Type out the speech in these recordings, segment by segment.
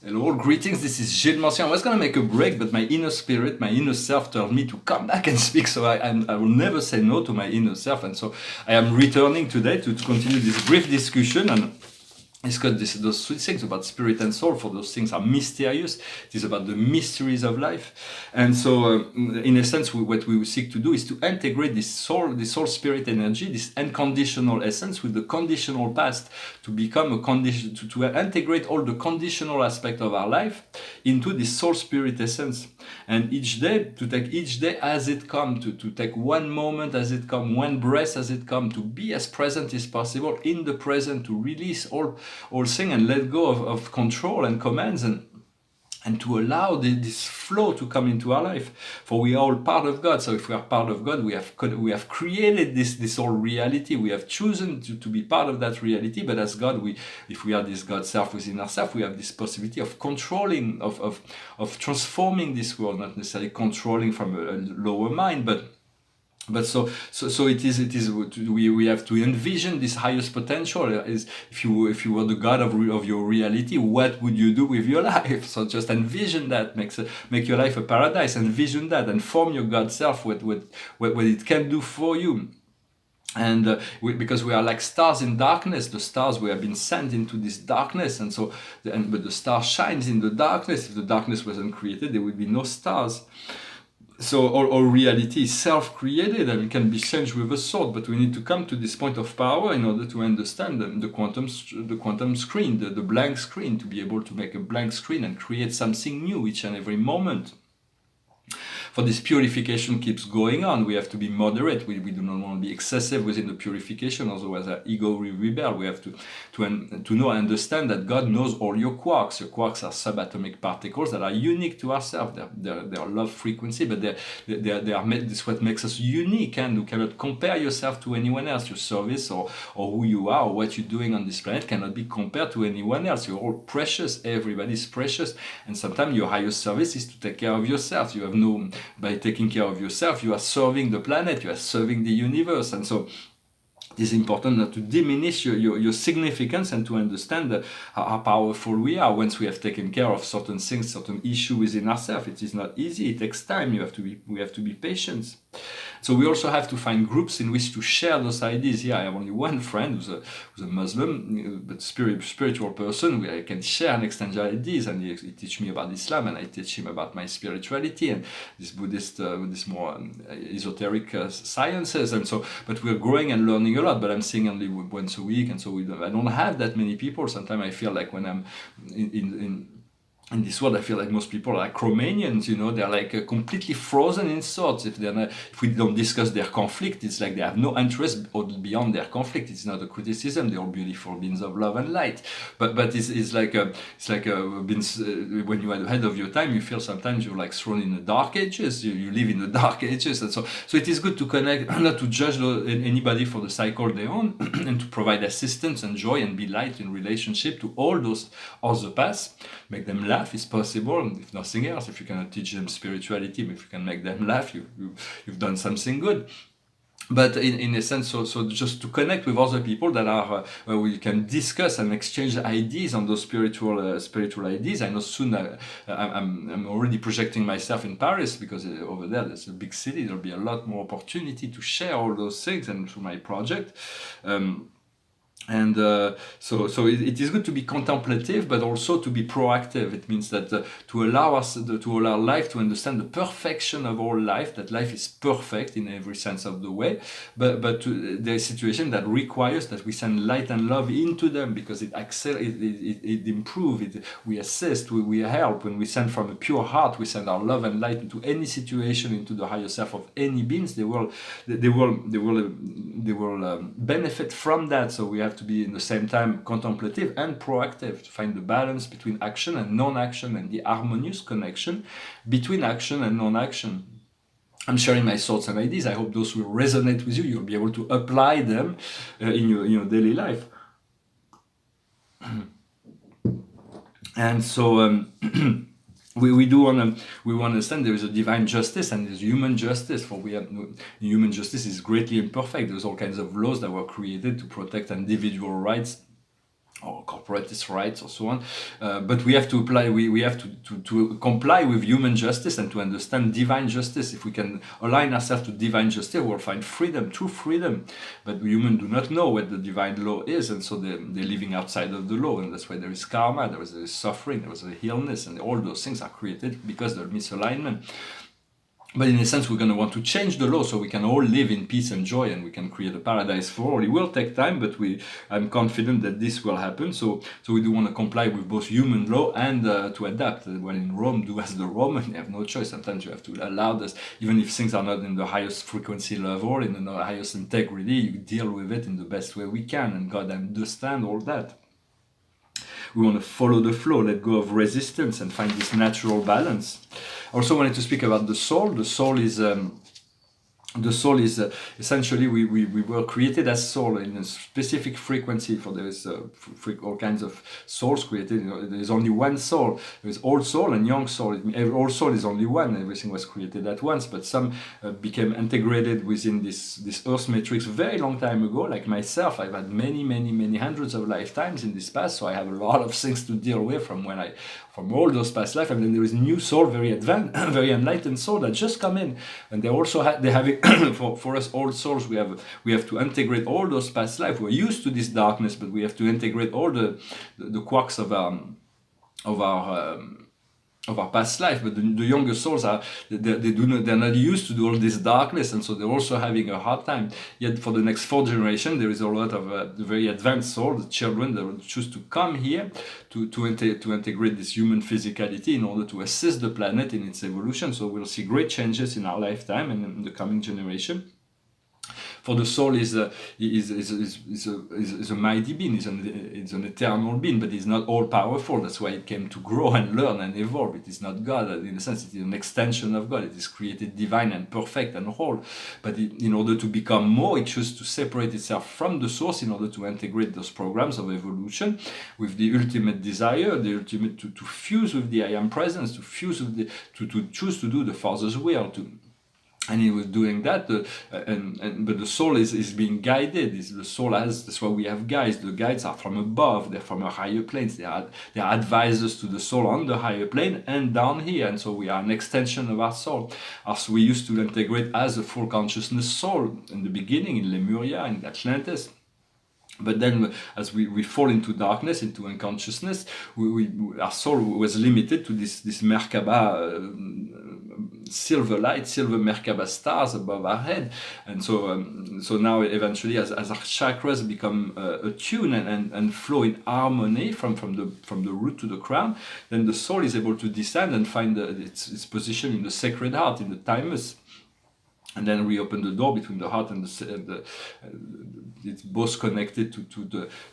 Hello, greetings. This is Gilles Mercier. I was going to make a break, but my inner spirit, my inner self told me to come back and speak. So I will never say no to my inner self. And so I am returning today to continue this brief discussion. And it's got those three things about spirit and soul. For those things are mysterious. It is about the mysteries of life. And so, in a sense, what we seek to do is to integrate this soul spirit energy, this unconditional essence, with the conditional past, to become a condition, to integrate all the conditional aspect of our life into this soul spirit essence. And each day, to take each day as it comes, to take one moment as it comes, one breath as it comes, to be as present as possible in the present, to release all things and let go of control and commands, and to allow this flow to come into our life. For we are all part of God. So if we are part of God, we have created this whole reality. We have chosen to be part of that reality. But as God, if we are this God self within ourselves, we have this possibility of controlling, of transforming this world, not necessarily controlling from a lower mind, but so it is we have to envision this highest potential. Is if you were the God of your reality, what would you do with your life? So just envision that, make your life a paradise. Envision that and form your God self, what it can do for you. And because we are like stars in darkness, the stars, we have been sent into this darkness, and so but the star shines in the darkness. If the darkness wasn't created, there would be no stars. So all reality is self-created and it can be changed with a sword, but we need to come to this point of power in order to understand the quantum screen, the blank screen, to be able to make a blank screen and create something new each and every moment. For this purification keeps going on, we have to be moderate. We do not want to be excessive within the purification, otherwise our ego will rebel. We have to know and understand that God knows all your quarks. Your quarks are subatomic particles that are unique to ourselves. They're love frequency, but they are this is what makes us unique, and you cannot compare yourself to anyone else. Your service or who you are or what you're doing on this planet cannot be compared to anyone else. You're all precious. Everybody's precious, and sometimes your highest service is to take care of yourself. You have no By taking care of yourself, you are serving the planet, you are serving the universe. And so it is important not to diminish your significance, and to understand how powerful we are once we have taken care of certain things, certain issues within ourselves. It is not easy, it takes time, we have to be patient. So we also have to find groups in which to share those ideas. Here I have only one friend who's a Muslim, but spiritual person, where I can share and exchange ideas, and he teach me about Islam, and I teach him about my spirituality and this Buddhist, this more esoteric sciences. And so, but we're growing and learning a lot, but I'm seeing only once a week, and so I don't have that many people. Sometimes I feel like when I'm in this world, I feel like most people are like Romanians, they're like completely frozen in thoughts. If we don't discuss their conflict, it's like they have no interest beyond their conflict. It's not a criticism; they're all beautiful beings of love and light. But it's like when you are ahead of your time, you feel sometimes you're like thrown in the dark ages. You live in the dark ages, and so it is good to connect, not to judge anybody for the cycle they're on, and to provide assistance and joy and be light in relationship to all those other paths. Make them laugh is possible, if nothing else. If you cannot teach them spirituality, but if you can make them laugh, you've done something good. But in a sense, so just to connect with other people that are where we can discuss and exchange ideas on those spiritual ideas. I know soon I'm already projecting myself in Paris, because over there's a big city. There'll be a lot more opportunity to share all those things, and through my project. And so it is good to be contemplative, but also to be proactive. It means that to allow life to understand the perfection of all life, that life is perfect in every sense of the way, but there is a situation that requires that we send light and love into them, because it improves, we assist, we help. When we send from a pure heart, we send our love and light into any situation, into the higher self of any beings. They will benefit from that. So we have to be in the same time contemplative and proactive, to find the balance between action and non-action, and the harmonious connection between action and non-action. I'm sharing my thoughts and ideas. I hope those will resonate with you. You'll be able to apply them in your daily life. And so we want to understand there is a divine justice and there's human justice. For human justice is greatly imperfect. There's all kinds of laws that were created to protect individual rights or corporatist rights or so on, but we have to apply, we have to comply with human justice and to understand divine justice. If we can align ourselves to divine justice, we'll find freedom, true freedom. But humans do not know what the divine law is, and so they're living outside of the law, and that's why there is karma, there is suffering, there is a illness, and all those things are created because of misalignment. But in a sense, we're going to want to change the law so we can all live in peace and joy, and we can create a paradise for all. It will take time, but I'm confident that this will happen. So we do want to comply with both human law and to adapt. When in Rome, do as the Roman. You have no choice. Sometimes you have to allow this, even if things are not in the highest frequency level, in the highest integrity. You deal with it in the best way we can, and God understands all that. We want to follow the flow, let go of resistance, and find this natural balance. I also wanted to speak about the soul. The soul is essentially we were created as soul in a specific frequency. For there is all kinds of souls created. There is only one soul. There is old soul and young soul. Old soul is only one. Everything was created at once, but some became integrated within this earth matrix very long time ago. Like myself, I've had many hundreds of lifetimes in this past, so I have a lot of things to deal with from all those past lives. And then there is new soul, very advanced, very enlightened soul that just come in, and they also they have it. for us old souls, we have to integrate all those past lives. We're used to this darkness, but we have to integrate all the quarks of our past life. But the younger souls they're not used to do all this darkness, and so they're also having a hard time. Yet for the next 4 generations, there is a lot of very advanced souls, the children that will choose to come here to integrate this human physicality in order to assist the planet in its evolution. So we'll see great changes in our lifetime and in the coming generation. For the soul is a mighty being, is an eternal being, but it's not all powerful. That's why it came to grow and learn and evolve. It is not God. In a sense, it is an extension of God. It is created divine and perfect and whole. But in order to become more, it chooses to separate itself from the source in order to integrate those programs of evolution with the ultimate desire, the ultimate to fuse with the I Am Presence, to fuse with to choose to do the Father's will, and he was doing that, but the soul is being guided. The soul that's why we have guides. The guides are from above. They're from a higher plane. They are advisors to the soul on the higher plane and down here. And so we are an extension of our soul. As we used to integrate as a full consciousness soul in the beginning, in Lemuria, in Atlantis. But then, as we fall into darkness, into unconsciousness, our soul was limited to this Merkaba silver light, silver Merkaba stars above our head, and so now eventually, as our chakras become attuned and flow in harmony from the root to the crown, then the soul is able to descend and find its position in the sacred heart, in the thymus. And then we open the door between the heart and it's both connected to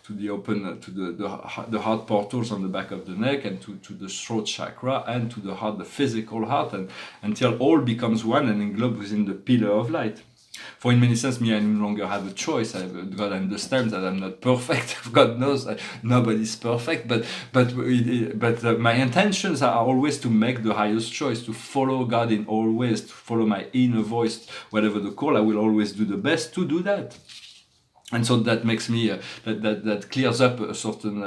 the heart portals on the back of the neck, and to the throat chakra, and to the heart, the physical heart, and until all becomes one and englobed within the pillar of light. For in many sense, I no longer have a choice. God understands that I'm not perfect. God knows nobody's perfect. But my intentions are always to make the highest choice, to follow God in all ways, to follow my inner voice, whatever the call. I will always do the best to do that. And so that makes me that clears up a certain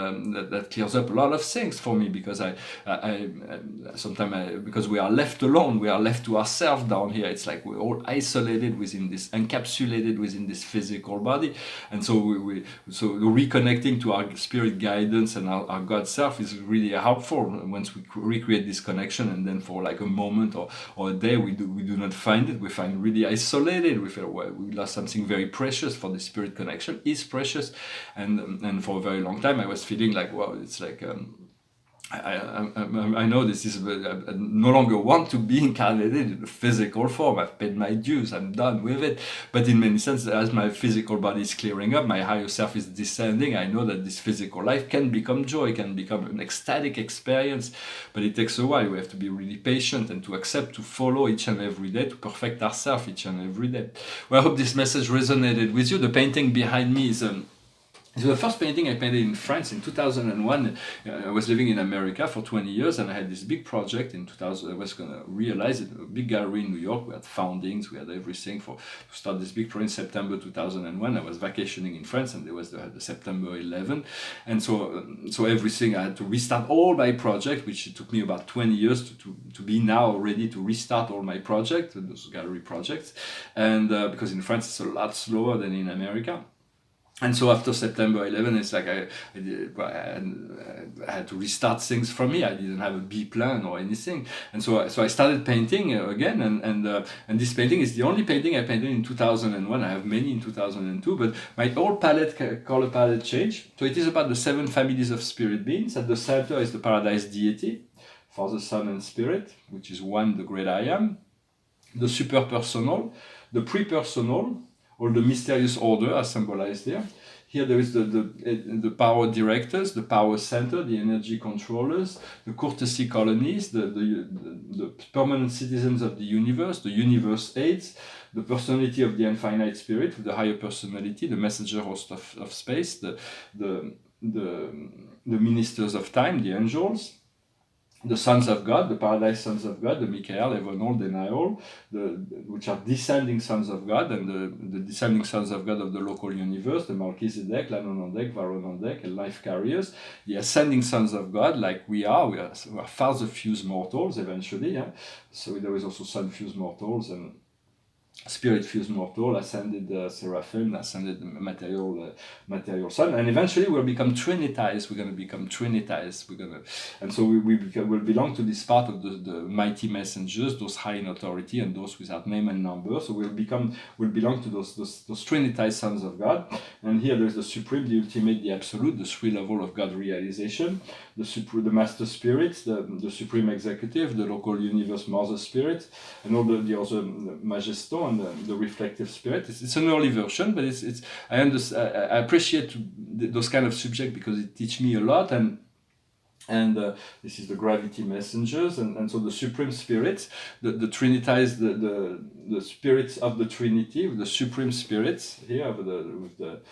that clears up a lot of things for me, because I sometimes because we are left alone, we are left to ourselves down here. It's like we're all isolated within this, encapsulated within this physical body, and so so reconnecting to our spirit guidance and our God self is really helpful once we recreate this connection. And then for like a moment or a day we do not find it, we find really isolated. We feel we lost something very precious. For the spirit connection is precious, and for a very long time I was feeling like, wow, it's like I know this is, I no longer want to be incarnated in a physical form. I've paid my dues, I'm done with it. But in many senses, as my physical body is clearing up, my higher self is descending. I know that this physical life can become joy, can become an ecstatic experience, but it takes a while. We have to be really patient and to accept, to follow each and every day, to perfect ourselves each and every day. Well, I hope this message resonated with you. The painting behind me is It's the first painting I painted in France in 2001. I was living in America for 20 years, and I had this big project in 2000. I was going to realize it, a big gallery in New York. We had foundings, we had everything to start this big project in September 2001. I was vacationing in France, and there was the September 11. And so everything, I had to restart all my project, which it took me about 20 years to be now ready to restart all my projects, those gallery projects. And because in France it's a lot slower than in America. And so after September 11, it's like I had to restart things from me. I didn't have a B plan or anything. And so I started painting again. And this painting is the only painting I painted in 2001. I have many in 2002, but my whole color palette changed. So it is about the 7 families of spirit beings. At the center is the paradise deity, Father, Son, and Spirit, which is one, the great I am, the super personal, the pre-personal, or the mysterious order as symbolized here. Here there is the power directors, the power center, the energy controllers, the courtesy colonies, the permanent citizens of the universe aides, the personality of the infinite spirit, the higher personality, the messenger host of space, the ministers of time, the angels, the sons of God, the paradise sons of God, the Michael, Evanol, Denial, which are descending sons of God, and the descending sons of God of the local universe, the Melchizedek, Lanonandek, Varonandek, and life carriers, the ascending sons of God, like we are father fused mortals eventually. Yeah? So there is also son fused mortals and spirit fused mortal, ascended seraphim, ascended material son, and eventually we'll become trinitized. We're going to become trinitized. And so we'll belong to this part of the mighty messengers, those high in authority and those without name and number. So we'll belong to those trinitized sons of God. And here there's the supreme, the ultimate, the absolute, the 3 level of God realization, the master spirits, the supreme executive, the local universe mother spirit, and all the other majeston, and the reflective spirit. It's an early version, but I appreciate those kind of subjects because it teach me a lot, and this is the gravity messengers, and so the supreme spirits, the trinitized, the spirits of the Trinity, the supreme spirits here with the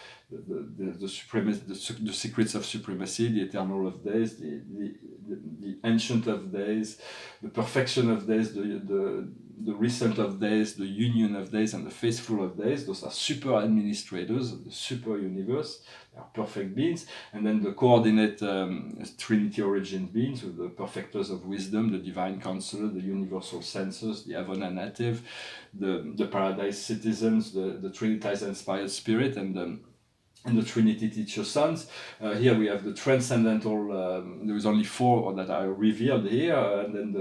secrets of supremacy, the eternal of days, the ancient of days, the perfection of days, the recent of days, the union of days, and the faithful of days. Those are super administrators of the super universe. They are perfect beings. And then the coordinate Trinity origin beings with the perfecters of wisdom, the divine counselor, the universal censors, the Avona native, the paradise citizens, the Trinitized inspired spirit, and the Trinity teacher sons. Here we have the transcendental, there is only 4 that are revealed here, and then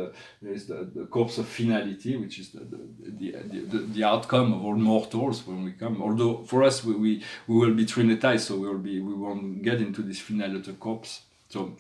there is the corpse of finality, which is the outcome of all mortals when we come. Although for us we will be trinitized, so we won't get into this finality corpse. So.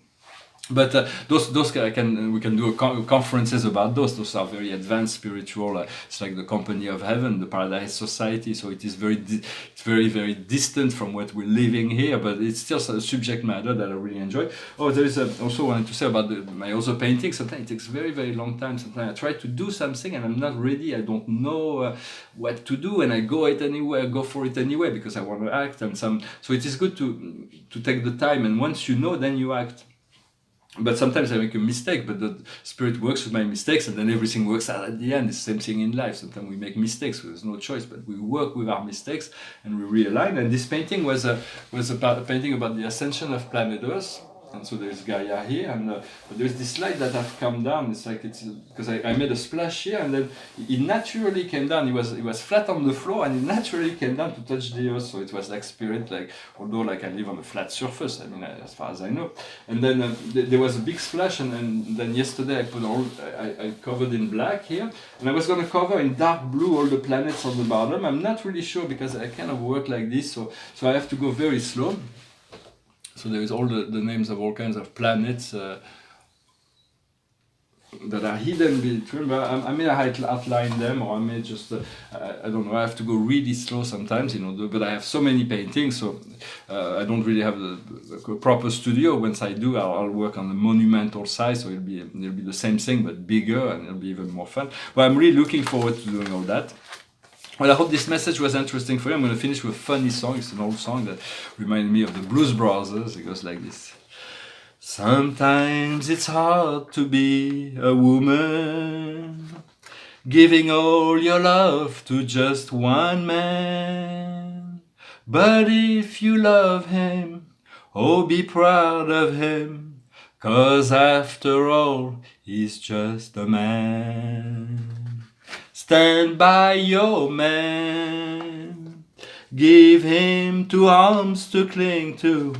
But we can do conferences about those. Those are very advanced spiritual. It's like the Company of Heaven, the Paradise Society. So it is it's very, very distant from what we're living here, but it's still a subject matter that I really enjoy. Oh, there is also wanted to say about my other paintings. Sometimes it takes very, very long time. Sometimes I try to do something and I'm not ready. I don't know what to do, and I go for it anyway because I want to act. So it is good to take the time, and once you know, then you act. But sometimes I make a mistake, but the spirit works with my mistakes, and then everything works out at the end. It's the same thing in life. Sometimes we make mistakes, so there's no choice, but we work with our mistakes and we realign. And this painting was a painting about the ascension of planet Earth. And so there's Gaia here, and but there's this light that have come down. It's like because I made a splash here, and then it naturally came down. It was flat on the floor, and it naturally came down to touch the earth. So it was like spirit, although I live on a flat surface. I mean, as far as I know. And then there was a big splash, and then yesterday I covered in black here, and I was going to cover in dark blue all the planets on the bottom. I'm not really sure because I kind of work like this, so I have to go very slow. So there is all the names of all kinds of planets that are hidden between. But I may outline them, or I may just I don't know. I have to go really slow sometimes, But I have so many paintings, so I don't really have a proper studio. Once I do, I'll work on the monumental size, so it'll be the same thing but bigger, and it'll be even more fun. But I'm really looking forward to doing all that. Well, I hope this message was interesting for you. I'm going to finish with a funny song. It's an old song that reminded me of the Blues Brothers. It goes like this. Sometimes it's hard to be a woman, giving all your love to just one man. But if you love him, oh, be proud of him, 'cause after all, he's just a man. Stand by your man, give him two arms to cling to,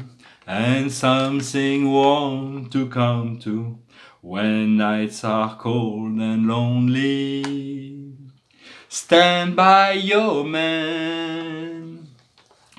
and something warm to come to when nights are cold and lonely. Stand by your man,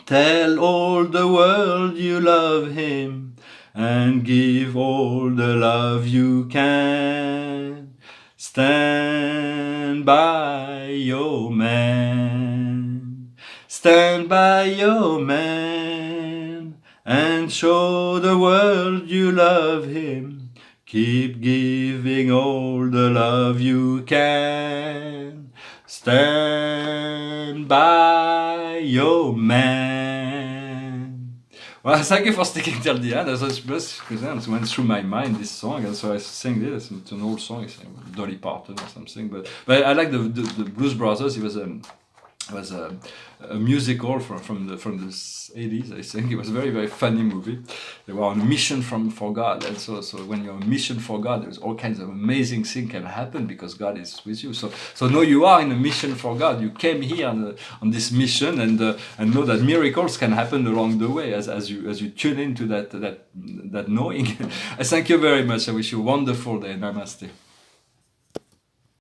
tell all the world you love him, and give all the love you can. Stand by your man, stand by your man, and show the world you love him. Keep giving all the love you can. Stand by your man. Well, thank you for sticking till the end. As I just went through my mind this song, and so I sang this. It's an old song, it's Dolly Parton or something. But I like the Blues Brothers. It was a musical from the 80s, I think. It was a very, very funny movie. They were on a mission for God, and so when you're on a mission for God, there's all kinds of amazing things can happen because God is with you. So now you are in a mission for God. You came here on this mission, and know that miracles can happen along the way as you tune into that knowing. I thank you very much. I wish you a wonderful day. Namaste.